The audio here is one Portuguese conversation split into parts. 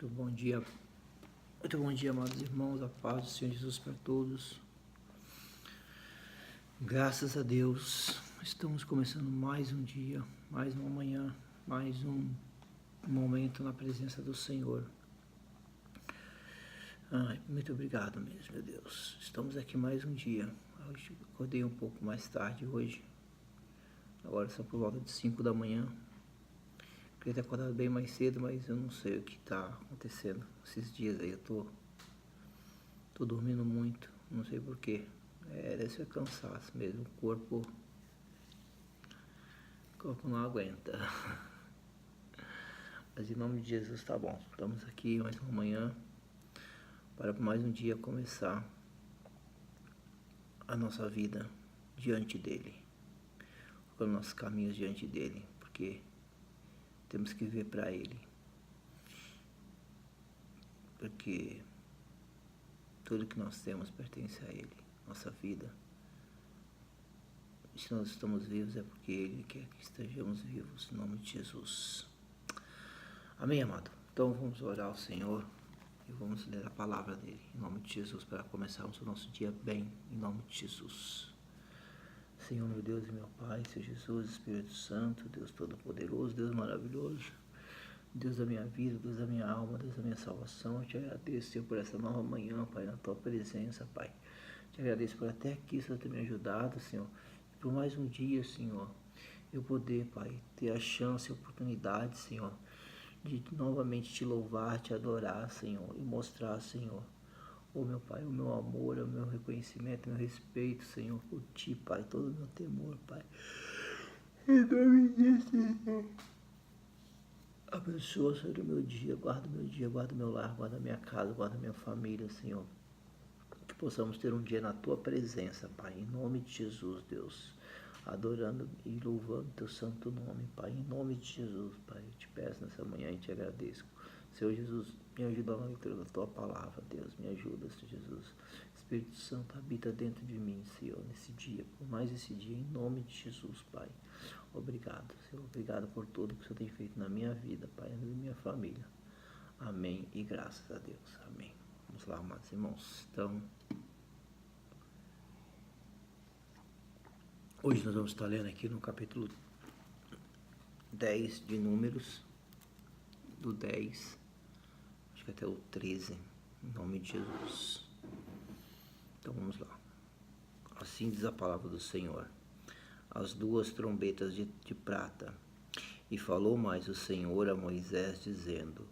Muito bom dia, amados irmãos, a paz do Senhor Jesus para todos. Graças a Deus, estamos começando mais um dia, mais uma manhã, mais um momento na presença do Senhor. Muito obrigado mesmo, meu Deus. Estamos aqui mais um dia. Eu acordei um pouco mais tarde hoje. Agora são por volta de 5 da manhã. Queria ter acordado bem mais cedo, mas eu não sei o que está acontecendo esses dias aí. Eu tô dormindo muito, não sei porquê. Deve ser cansaço mesmo, o corpo não aguenta. Mas em nome de Jesus tá bom. Estamos aqui mais uma manhã para mais um dia começar a nossa vida diante dele, colocando nossos caminhos diante dele, porque temos que viver para ele, porque tudo que nós temos pertence a ele, nossa vida. E se nós estamos vivos é porque ele quer que estejamos vivos, em nome de Jesus. Amém, amado? Então vamos orar ao Senhor e vamos ler a palavra dele, em nome de Jesus, para começarmos o nosso dia bem, em nome de Jesus. Senhor, meu Deus e meu Pai, Senhor Jesus, Espírito Santo, Deus Todo-Poderoso, Deus maravilhoso, Deus da minha vida, Deus da minha alma, Deus da minha salvação, eu te agradeço, Senhor, por essa nova manhã, Pai, na tua presença, Pai. Te agradeço por até aqui, Senhor, ter me ajudado, Senhor, e por mais um dia, Senhor, eu poder, Pai, ter a chance e a oportunidade, Senhor, de novamente te louvar, te adorar, Senhor, e mostrar, Senhor, meu Pai, o meu amor, o meu reconhecimento, o meu respeito, Senhor, por Ti, Pai, todo o meu temor, Pai. Em nome de Jesus. Abençoa, Senhor, o meu dia, guarda o meu lar, guarda a minha casa, guarda a minha família, Senhor. Que possamos ter um dia na Tua presença, Pai, em nome de Jesus, Deus. Adorando e louvando Teu santo nome, Pai, em nome de Jesus, Pai. Eu te peço nessa manhã e te agradeço. Senhor Jesus, me ajuda na leitura da Tua palavra, Deus, me ajuda, Senhor Jesus. Espírito Santo, habita dentro de mim, Senhor, nesse dia, por mais esse dia, em nome de Jesus, Pai. Obrigado, Senhor, obrigado por tudo que o Senhor tem feito na minha vida, Pai, na minha família. Amém e graças a Deus, amém. Vamos lá, amados irmãos. Então, hoje nós vamos estar lendo aqui no capítulo 10 de Números, do 10, acho que até o 13, em nome de Jesus. Então vamos lá. Assim diz a palavra do Senhor: as 2 trombetas de prata. E falou mais o Senhor a Moisés, dizendo: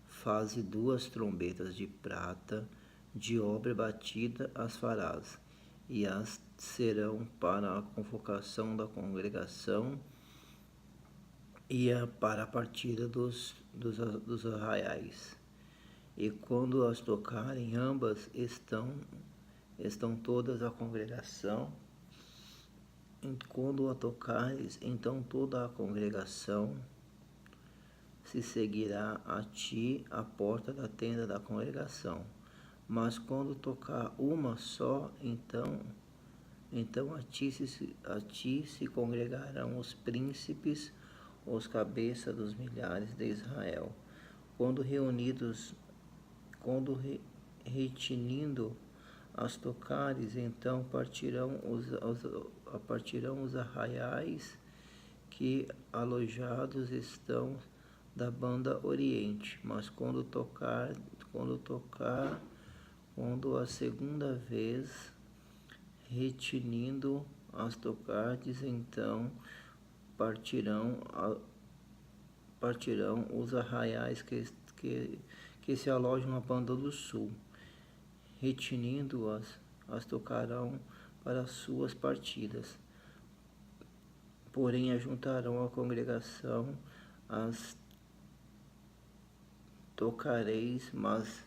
faze 2 trombetas de prata, de obra batida as farás, e as serão para a convocação da congregação e para a partida dos arraiais. E quando as tocarem, ambas estão todas a congregação. E quando a tocares, então toda a congregação se seguirá a ti à porta da tenda da congregação. Mas quando tocar uma só, então a ti se congregarão os príncipes, os cabeças dos milhares de Israel. Quando retinindo as tocares, então partirão os arraiais que alojados estão da banda oriente. Mas quando a segunda vez retinindo as tocares, então partirão os arraiais que se alojam na banda do sul. Retinindo-as, as tocarão para as suas partidas. Porém, ajuntarão a congregação, as tocareis, mas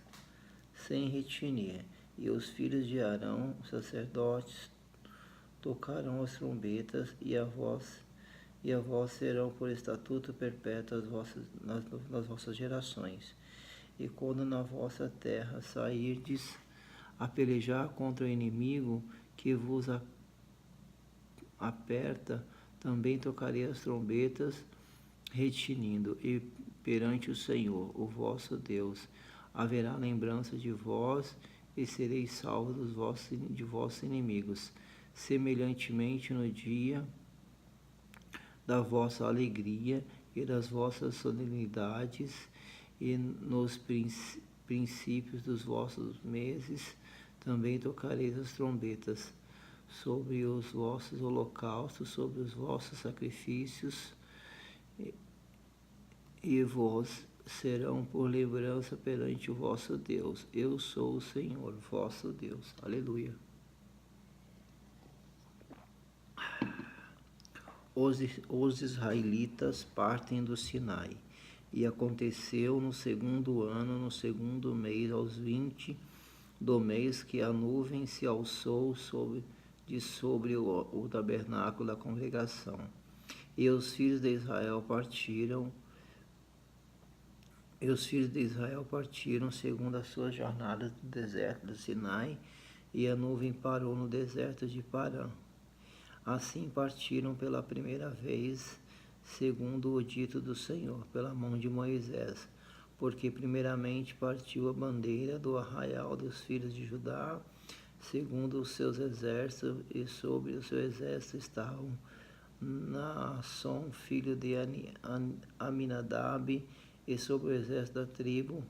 sem retinir. E os filhos de Arão, sacerdotes, tocarão as trombetas, e a vós serão por estatuto perpétuo nas vossas gerações. E quando na vossa terra sairdes a pelejar contra o inimigo que vos aperta, também tocarei as trombetas retinindo, e perante o Senhor, o vosso Deus, haverá lembrança de vós, e sereis salvos de vossos inimigos. Semelhantemente, no dia da vossa alegria e das vossas solenidades, e nos princípios dos vossos meses, também tocareis as trombetas sobre os vossos holocaustos, sobre os vossos sacrifícios, e vós serão por lembrança perante o vosso Deus. Eu sou o Senhor, vosso Deus. Aleluia. Os israelitas partem do Sinai. E aconteceu no segundo ano, no segundo mês, aos 20 do mês, que a nuvem se alçou sobre o tabernáculo da congregação. E os filhos de Israel partiram segundo as suas jornadas do deserto do Sinai, e a nuvem parou no deserto de Parã. Assim partiram pela primeira vez, segundo o dito do Senhor, pela mão de Moisés, porque primeiramente partiu a bandeira do arraial dos filhos de Judá, segundo os seus exércitos, e sobre o seu exército estavam Naasson, filho de Aminadab, e sobre o exército da tribo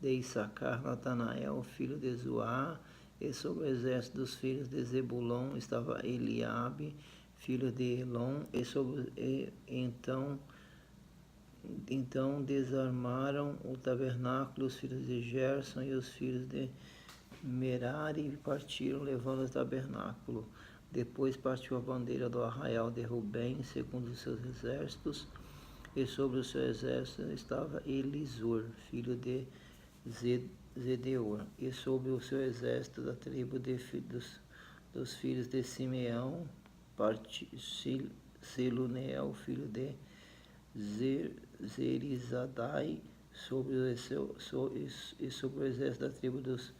de Issacar, Natanael, filho de Zoar, e sobre o exército dos filhos de Zebulon estava Eliabe, filho de Elon, então desarmaram o tabernáculo os filhos de Gerson e os filhos de Merari, e partiram levando o tabernáculo. Depois partiu a bandeira do arraial de Rubem, segundo os seus exércitos, e sobre o seu exército estava Elisur, filho de Zedeor, e sobre o seu exército da tribo dos filhos de Simeão, Seluneel, filho de Zerizadai, sobre o exército da tribo dos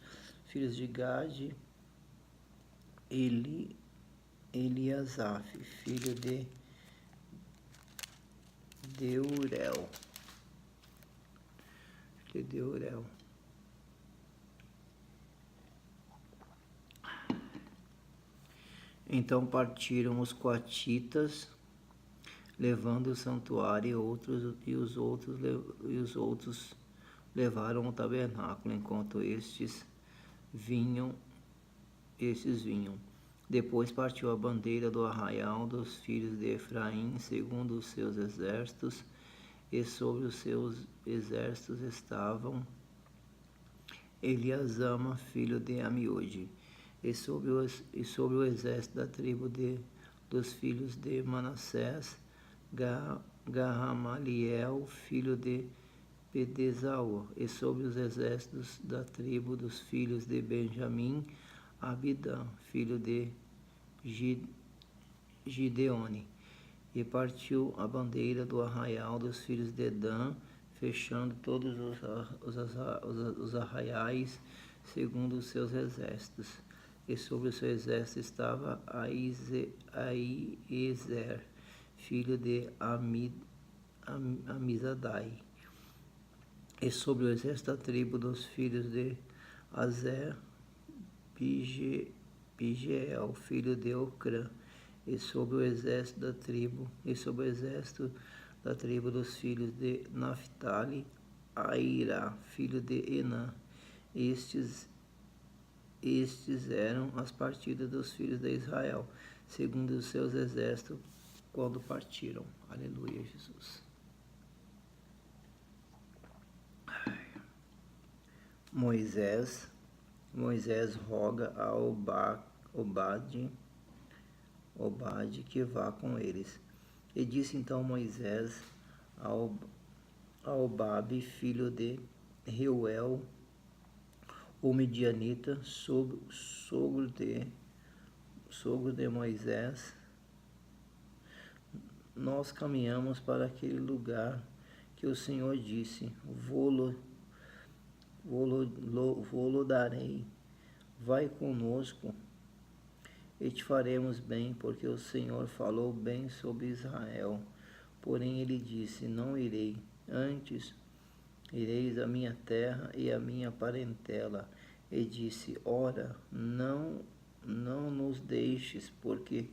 filhos de Gade, Eliasaf, filho de Deurel. Então partiram os coatitas, levando o santuário, e os outros levaram o tabernáculo, enquanto estes vinham. Depois partiu a bandeira do arraial dos filhos de Efraim, segundo os seus exércitos, e sobre os seus exércitos estavam Eliasama, filho de Amiúde, e sobre o exército da tribo dos filhos de Manassés, Gamaliel, filho de Pedezaur, e sobre os exércitos da tribo dos filhos de Benjamim, Abidã, filho de Gideone. E partiu a bandeira do arraial dos filhos de Dan, fechando todos os arraiais, segundo os seus exércitos. E sobre o seu exército estava Aiezer, filho de Amizadai. E sobre o exército da tribo dos filhos de Azer, Pigeel, filho de Ocrã. E sobre o exército da tribo dos filhos de Naphtali, Airá, filho de Enã. Estes eram as partidas dos filhos de Israel, segundo os seus exércitos, quando partiram. Aleluia, Jesus. Moisés roga a Obade que vá com eles. E disse então Moisés a Obabe, filho de Reuel, o midianita, sogro de Moisés: nós caminhamos para aquele lugar que o Senhor disse, vou-lo darei, vai conosco e te faremos bem, porque o Senhor falou bem sobre Israel. Porém ele disse, não irei, antes ireis à minha terra e à minha parentela. E disse, ora, não nos deixes, porque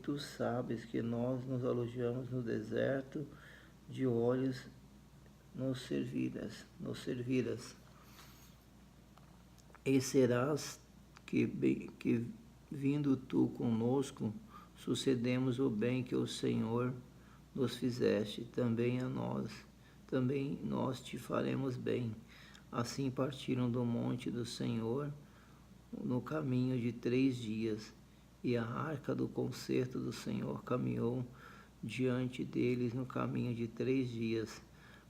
tu sabes que nós nos alojamos no deserto, de olhos nos servirás. E serás que vindo tu conosco, sucedemos o bem que o Senhor nos fizeste, também nós te faremos bem. Assim partiram do monte do Senhor no caminho de 3 dias, e a arca do concerto do Senhor caminhou diante deles no caminho de 3 dias,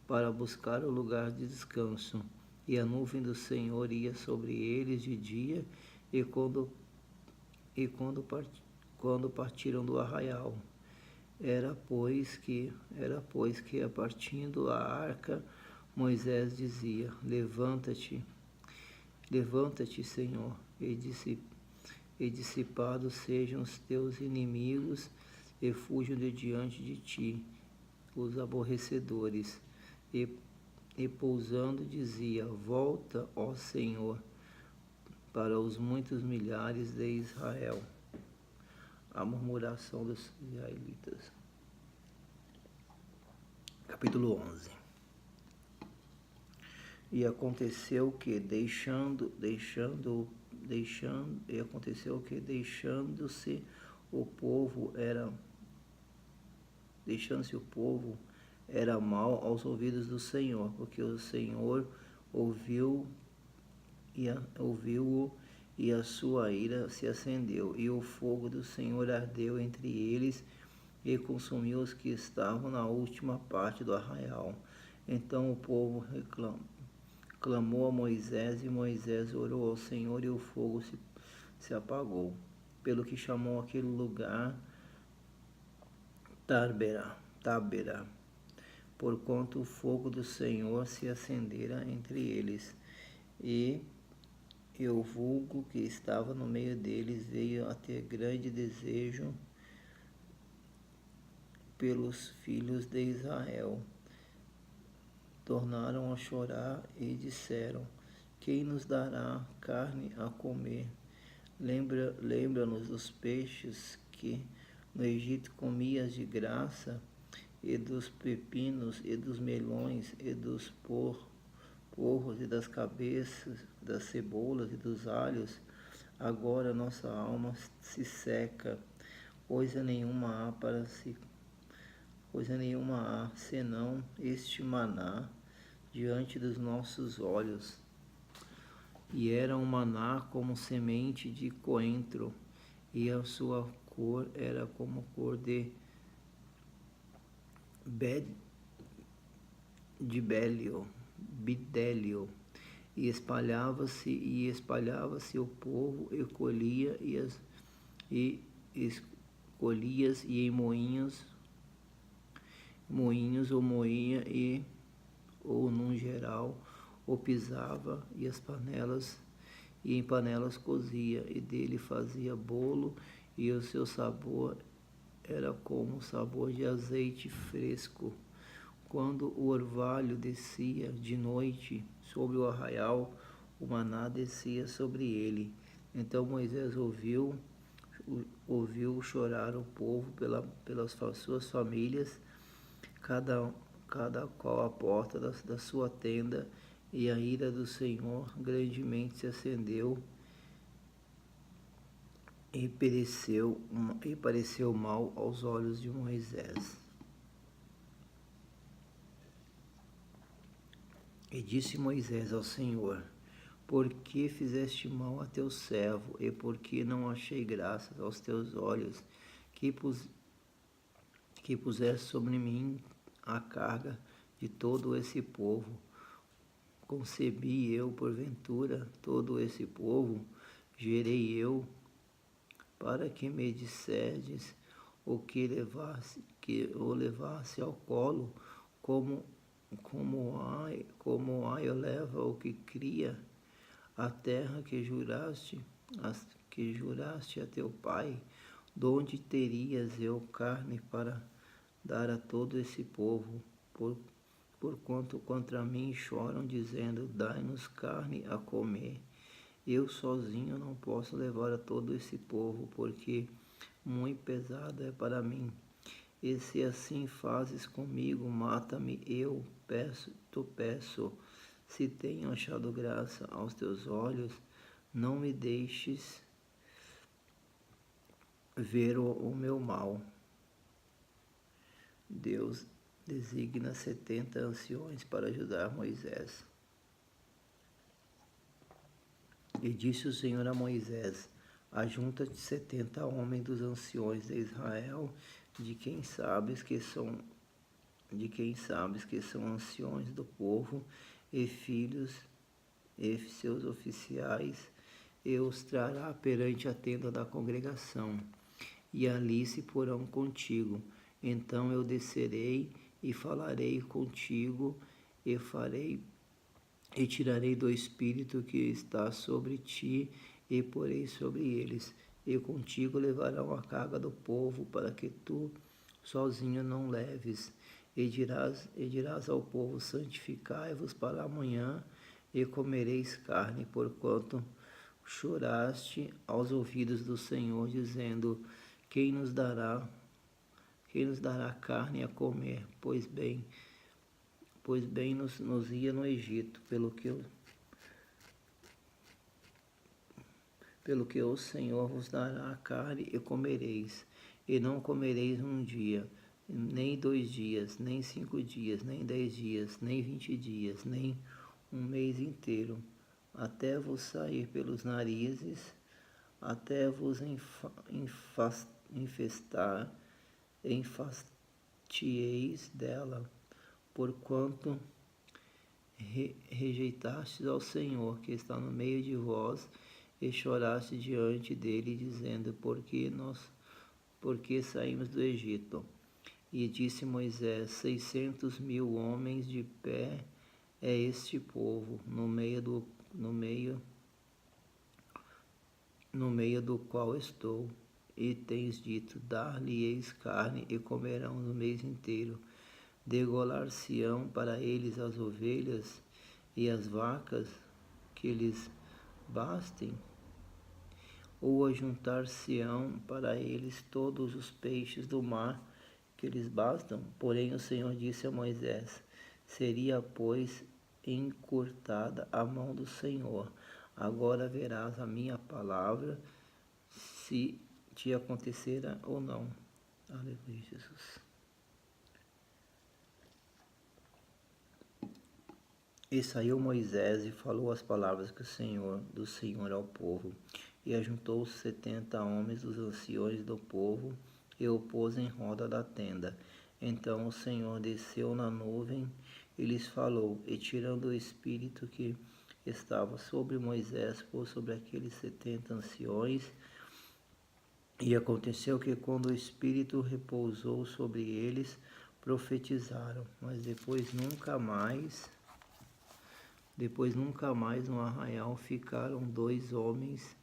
para buscar o lugar de descanso. E a nuvem do Senhor ia sobre eles de dia, e quando partiram do arraial. Era pois que partindo a arca, Moisés dizia, levanta-te, Senhor, e dissipados sejam os teus inimigos, e fujam de diante de ti os aborrecedores. E pousando dizia, volta, ó Senhor, para os muitos milhares de Israel. A murmuração dos israelitas. Capítulo 11. E aconteceu que deixando-se o povo era mal aos ouvidos do Senhor, porque o Senhor ouviu-o, e a sua ira se acendeu, e o fogo do Senhor ardeu entre eles, e consumiu os que estavam na última parte do arraial. Então o povo clamou a Moisés, e Moisés orou ao Senhor, e o fogo se apagou, pelo que chamou aquele lugar Tábera, porquanto o fogo do Senhor se acendera entre eles. E o vulgo que estava no meio deles veio a ter grande desejo pelos filhos de Israel. Tornaram a chorar e disseram, quem nos dará carne a comer? Lembra-nos dos peixes que no Egito comias de graça, e dos pepinos, e dos melões, e dos porros, e das cabeças, das cebolas e dos alhos. Agora nossa alma se seca, coisa nenhuma há senão este maná diante dos nossos olhos. E era um maná como semente de coentro, e a sua cor era como cor de bidélio, e espalhava-se o povo, e colhias e em moinhos ou moía, ou num geral o pisava, e em panelas cozia, e dele fazia bolo, e o seu sabor era como o sabor de azeite fresco. Quando o orvalho descia de noite sobre o arraial, o maná descia sobre ele. Então Moisés ouviu chorar o povo pelas suas famílias, cada qual à porta da sua tenda, e a ira do Senhor grandemente se acendeu, e pareceu mal aos olhos de Moisés. E disse Moisés ao Senhor, por que fizeste mal a teu servo, e por que não achei graças aos teus olhos, que puseste sobre mim a carga de todo esse povo? Concebi eu, porventura, todo esse povo? Gerei eu, para que me disserdes o o levasse ao colo, como eu leva o que cria, a terra que juraste a teu pai, donde terias eu carne dar a todo esse povo, porquanto contra mim choram, dizendo: dai-nos carne a comer. Eu sozinho não posso levar a todo esse povo, porque muito pesado é para mim. E se assim fazes comigo, mata-me, eu peço, se tenho achado graça aos teus olhos, não me deixes ver o meu mal. Deus designa 70 anciões para ajudar Moisés. E disse o Senhor a Moisés: ajunta-te 70 homens dos anciões de Israel, de quem sabes que são anciões do povo, e filhos e seus oficiais, e os trará perante a tenda da congregação, e ali se porão contigo. Então eu descerei e falarei contigo, e tirarei do espírito que está sobre ti, e porei sobre eles. E contigo levarão a carga do povo, para que tu sozinho não leves. E dirás ao povo: santificai-vos para amanhã, e comereis carne, porquanto choraste aos ouvidos do Senhor, dizendo: quem nos dará carne a comer? Pois bem nos ia no Egito, pelo que o Senhor vos dará a carne e comereis. E não comereis um dia, nem 2 dias, nem 5 dias, nem 10 dias, nem 20 dias, nem um mês inteiro, até vos sair pelos narizes, até vos enfastieis dela, porquanto rejeitastes ao Senhor, que está no meio de vós, e choraste diante dele, dizendo: por que saímos do Egito? E disse Moisés: 600.000 homens de pé é este povo, no meio do qual estou. E tens dito: dar-lhe-eis carne, e comerão no mês inteiro. Degolar-se-ão para eles as ovelhas e as vacas, que lhes bastem? Ou ajuntar-se-ão para eles todos os peixes do mar, que lhes bastam? Porém o Senhor disse a Moisés: seria, pois, encurtada a mão do Senhor. Agora verás a minha palavra, se te acontecerá ou não. Aleluia, Jesus. E saiu Moisés e falou as palavras do Senhor ao povo. E ajuntou 70 homens dos anciões do povo, e o pôs em roda da tenda. Então o Senhor desceu na nuvem e lhes falou, e tirando o espírito que estava sobre Moisés, pôs sobre aqueles 70 anciões. E aconteceu que, quando o espírito repousou sobre eles, profetizaram, mas depois nunca mais no arraial ficaram 2 homens.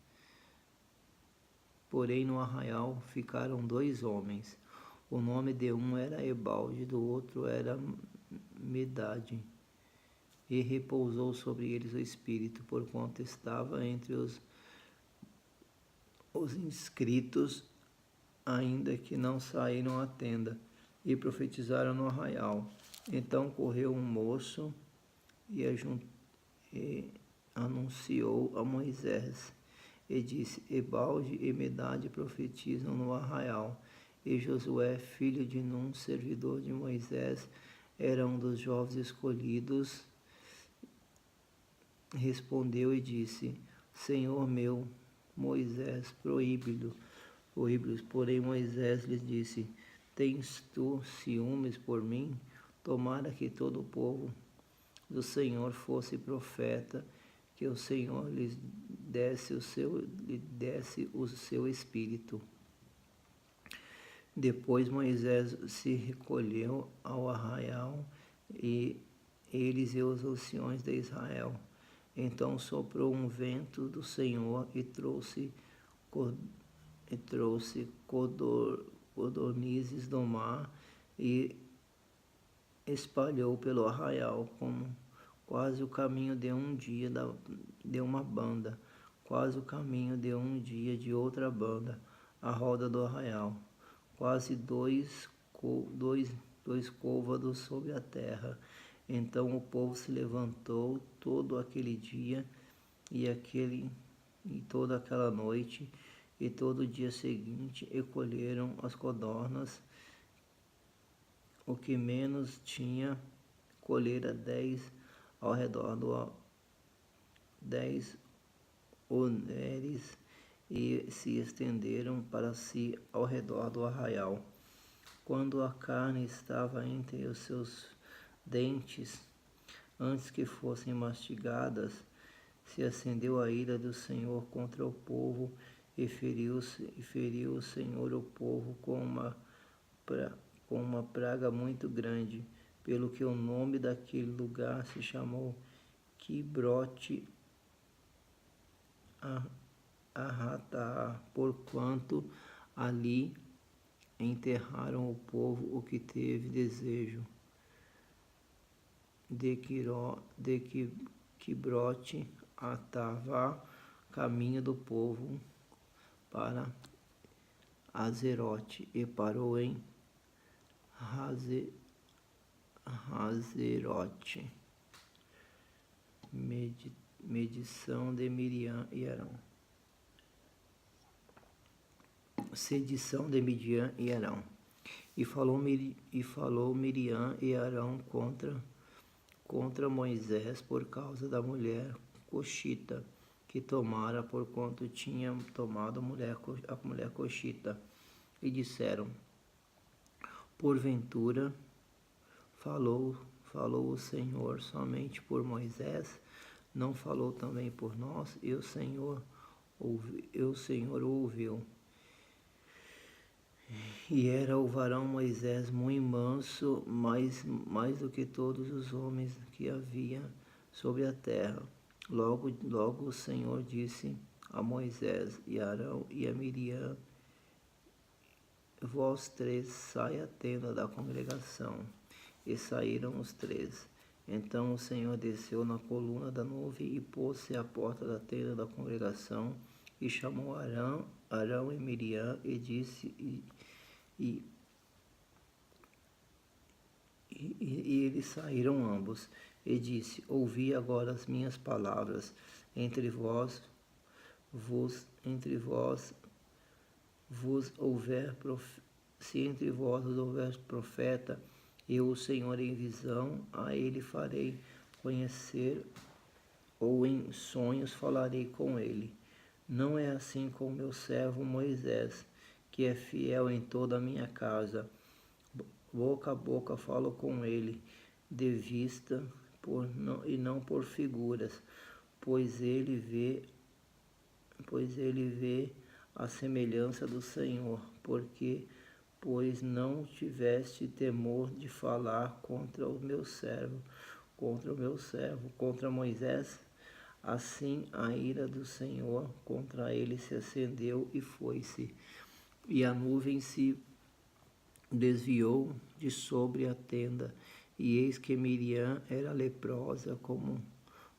Porém no arraial ficaram 2 homens. O nome de um era Ebalde, do outro era Medade. E repousou sobre eles o espírito, porquanto estava entre os inscritos, ainda que não saíram à tenda, e profetizaram no arraial. Então correu um moço e anunciou a Moisés, e disse: Ebalde e Medade profetizam no arraial. E Josué, filho de Num, servidor de Moisés, era um dos jovens escolhidos, respondeu e disse: Senhor meu, Moisés, proíbe-los. Porém Moisés lhes disse: tens tu ciúmes por mim? Tomara que todo o povo do Senhor fosse profeta, que o Senhor lhes desse o seu espírito. Depois Moisés se recolheu ao arraial, e eles e os anciões de Israel. Então soprou um vento do Senhor e trouxe codornizes do mar, e espalhou pelo arraial como quase o caminho de um dia de uma banda, quase o caminho de um dia de outra banda, a roda do arraial, quase dois côvados sobre a terra. Então o povo se levantou todo aquele dia e toda aquela noite e todo o dia seguinte, e colheram as codornas. O que menos tinha colhera 10 ao redor do 10 oneres, e se estenderam para si ao redor do arraial. Quando a carne estava entre os seus dentes, antes que fossem mastigadas, se acendeu a ira do Senhor contra o povo, e feriu o Senhor o povo com uma praga muito grande, pelo que o nome daquele lugar se chamou Quibrote Arrataá, porquanto ali enterraram o povo o que teve desejo de Quibrote Arrataá, caminho do povo para Azerote, e parou em Hazerote. Medição de Miriam e Arão. Sedição de Midian e Arão. E falou Miriam e Arão contra Moisés por causa da mulher coxita que tomara, porquanto tinha tomado a mulher coxita. E disseram: porventura falou o Senhor somente por Moisés, não falou também por nós? E o Senhor ouviu. E era o varão Moisés muito manso, mais do que todos os homens que havia sobre a terra. Logo o Senhor disse a Moisés e a Arão e a Miriam: vós três, sai à tenda da congregação. E saíram os três. Então o Senhor desceu na coluna da nuvem e pôs-se à porta da tenda da congregação, e chamou Arão e Miriam, e disse, e eles saíram ambos, e disse: ouvi agora as minhas palavras. Se entre vós houver profeta, eu, o Senhor, em visão, a ele farei conhecer, ou em sonhos falarei com ele. Não é assim com meu servo Moisés, que é fiel em toda a minha casa. Boca a boca falo com ele, de vista e não por figuras, pois ele vê a semelhança do Senhor, pois não tiveste temor de falar contra Moisés. Assim a ira do Senhor contra ele se acendeu e foi-se, e a nuvem se desviou de sobre a tenda, e eis que Miriam era leprosa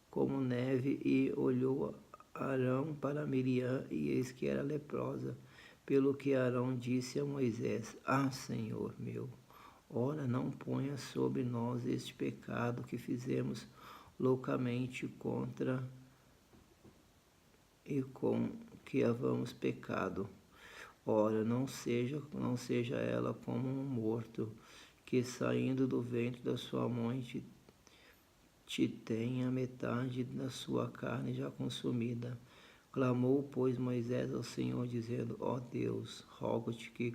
como neve, e olhou Arão para Miriam, e eis que era leprosa. Pelo que Arão disse a Moisés: Senhor meu, ora não ponha sobre nós este pecado que fizemos loucamente contra e com que havamos pecado. Ora, não seja ela como um morto, que saindo do ventre da sua mãe te tenha metade da sua carne já consumida. Clamou, pois, Moisés ao Senhor, dizendo: ó Deus, rogo-te que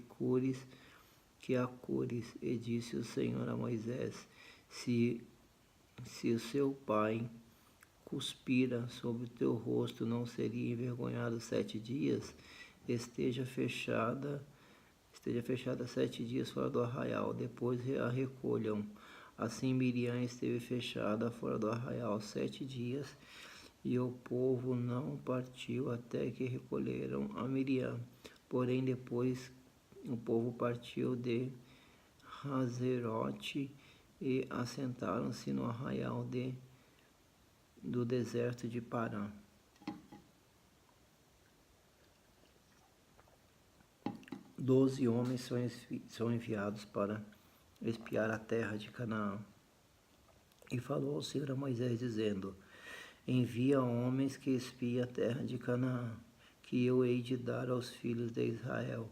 a cures. E disse o Senhor a Moisés: se o seu pai cuspira sobre o teu rosto, não seria envergonhado 7 dias? Esteja fechada 7 dias fora do arraial, depois a recolham. Assim Miriam esteve fechada fora do arraial 7 dias, e o povo não partiu até que recolheram a Miriam. Porém, depois o povo partiu de Hazerote e assentaram-se no arraial do deserto de Parã. 12 homens são enviados para espiar a terra de Canaã. E falou o Senhor a Moisés, dizendo: envia homens que espiem a terra de Canaã, que eu hei de dar aos filhos de Israel.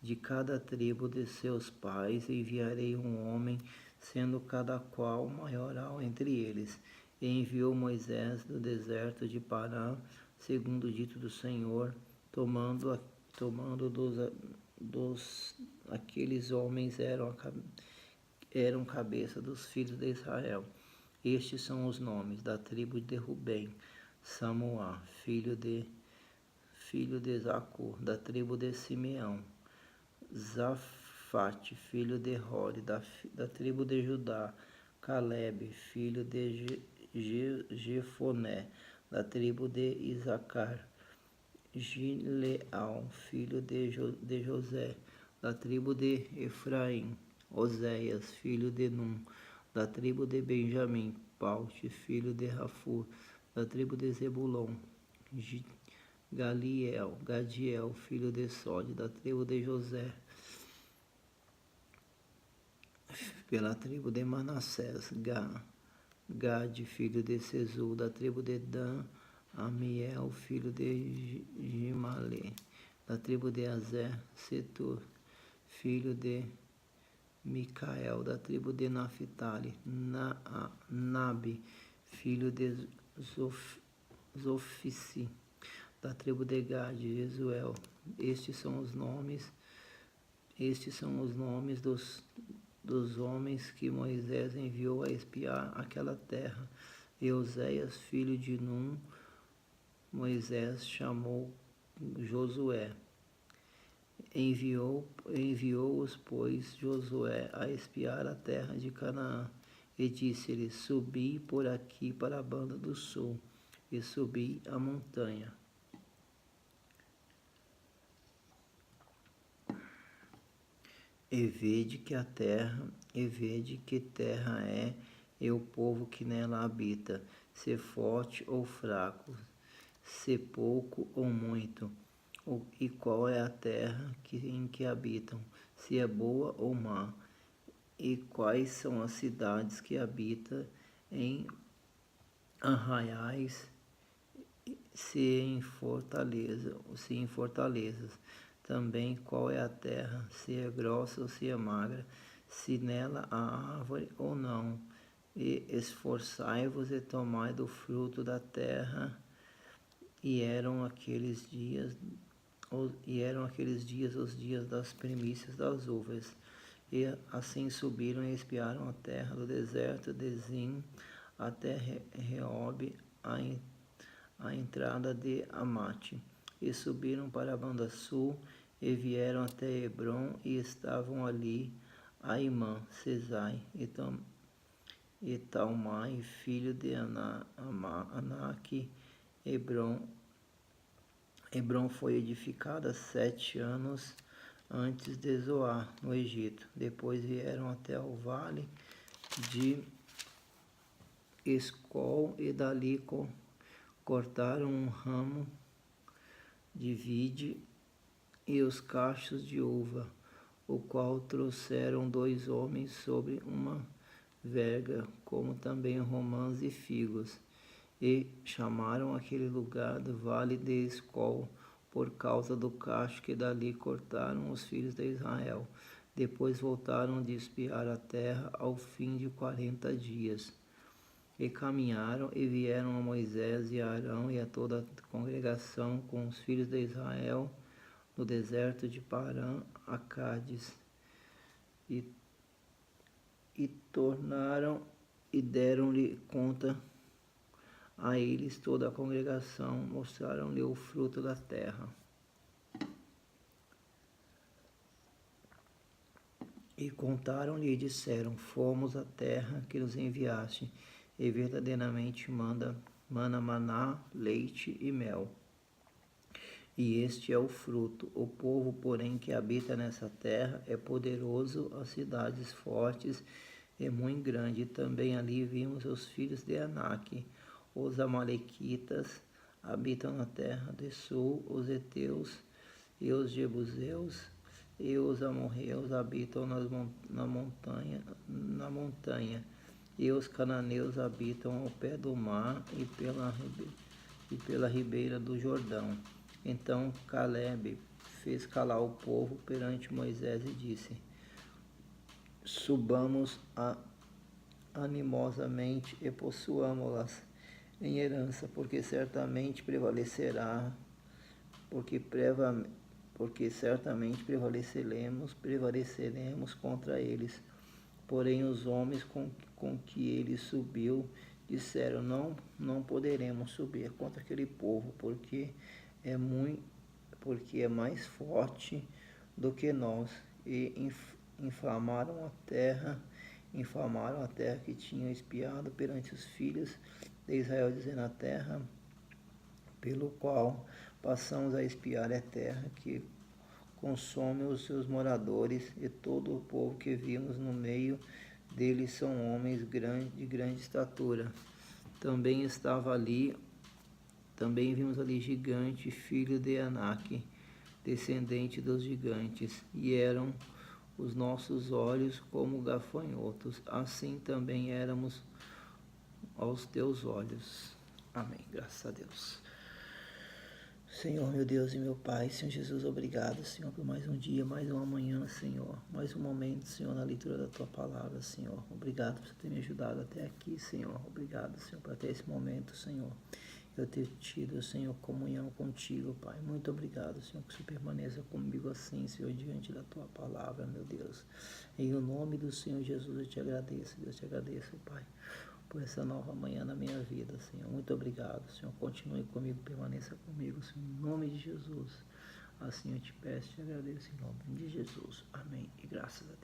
De cada tribo de seus pais enviarei um homem, sendo cada qual maioral entre eles. E enviou Moisés do deserto de Parã, segundo o dito do Senhor, tomando aqueles homens eram cabeça dos filhos de Israel. Estes são os nomes da tribo de Rubem: Samuá, filho de Zacur, da tribo de Simeão; Zafate, filho de Hori, da tribo de Judá; Calebe, filho de Jefoné, da tribo de Isacar; Gileal, filho de José, da tribo de Efraim; Oséias, filho de Num, da tribo de Benjamim; Paute, filho de Rafur, da tribo de Zebulon; Gadiel, filho de Sode, da tribo de José, pela tribo de Manassés; Gade, filho de Sesul, da tribo de Dan; Amiel, filho de Gimalé, da tribo de Azer; Setur, filho de Micael, da tribo de Naphtali; Nabi, filho de Zofici, da tribo de Gade; Jesuel. Estes são os nomes dos homens que Moisés enviou a espiar aquela terra. E Oséias, filho de Num, Moisés chamou Josué. Enviou-os, pois, Josué a espiar a terra de Canaã, e disse-lhes: subi por aqui para a banda do sul, e subi a montanha. E vede que terra é, e o povo que nela habita, se forte ou fraco, se pouco ou muito, e qual é a terra em que habitam, se é boa ou má, e quais são as cidades que habitam em arraiais, se em fortalezas. Também qual é a terra, se é grossa ou se é magra, se nela há árvore ou não. E esforçai-vos e tomai do fruto da terra. E eram aqueles dias os dias das primícias das uvas. E assim subiram e espiaram a terra do deserto de Zim até Reob, a entrada de Amate. E subiram para a banda sul, e vieram até Hebron, e estavam ali Aimã, Sesai, e Talmai, filho de Anaque. Hebron foi edificada 7 anos antes de Zoar, no Egito. Depois vieram até o vale de Escol, e dali cortaram um ramo de vide e os cachos de uva, o qual trouxeram 2 homens sobre uma verga, como também romãs e figos, e chamaram aquele lugar do vale de Escol, por causa do cacho que dali cortaram os filhos de Israel. Depois voltaram de espiar a terra ao fim de 40 dias. E caminharam e vieram a Moisés e a Arão e a toda a congregação com os filhos de Israel no deserto de Parã a Cádiz. E tornaram e deram-lhe conta a eles toda a congregação, mostraram-lhe o fruto da terra. E contaram-lhe e disseram: fomos à terra que nos enviaste, e verdadeiramente mana maná, leite e mel. e este é o fruto. O povo, porém, que habita nessa terra é poderoso, as cidades fortes e muito grande. Também ali vimos os filhos de Anak, os amalequitas habitam na terra de sul, os heteus e os jebuseus e os amorreus habitam na montanha, e os cananeus habitam ao pé do mar e pela ribeira do Jordão. Então Caleb fez calar o povo perante Moisés e disse: subamos animosamente e possuamo-las em herança, porque certamente prevaleceremos contra eles. Porém os homens com que ele subiu disseram: não poderemos subir contra aquele povo, porque é mais forte do que nós. E infamaram a terra que tinham espiado perante os filhos de Israel, dizendo: a terra pelo qual passamos a espiar é terra que consome os seus moradores, e todo o povo que vimos no meio deles são homens de grande estatura. Também vimos ali gigante, filho de Anak, descendente dos gigantes, e eram os nossos olhos como gafanhotos, assim também éramos aos teus olhos. Amém. Graças a Deus. Senhor, meu Deus e meu Pai, Senhor Jesus, obrigado, Senhor, por mais um dia, mais uma manhã, Senhor, mais um momento, Senhor, na leitura da Tua Palavra, Senhor. Obrigado por ter me ajudado até aqui, Senhor. Obrigado, Senhor, por até esse momento, Senhor, eu ter tido, Senhor, comunhão contigo, Pai. Muito obrigado, Senhor, que o Senhor permaneça comigo assim, Senhor, diante da Tua Palavra, meu Deus. Em o nome do Senhor Jesus eu te agradeço, Deus, te agradeço, Pai, por essa nova manhã na minha vida, Senhor. Muito obrigado, Senhor. Continue comigo, permaneça comigo, Senhor, em nome de Jesus. Assim eu te peço, te agradeço em nome de Jesus. Amém. E graças a Deus.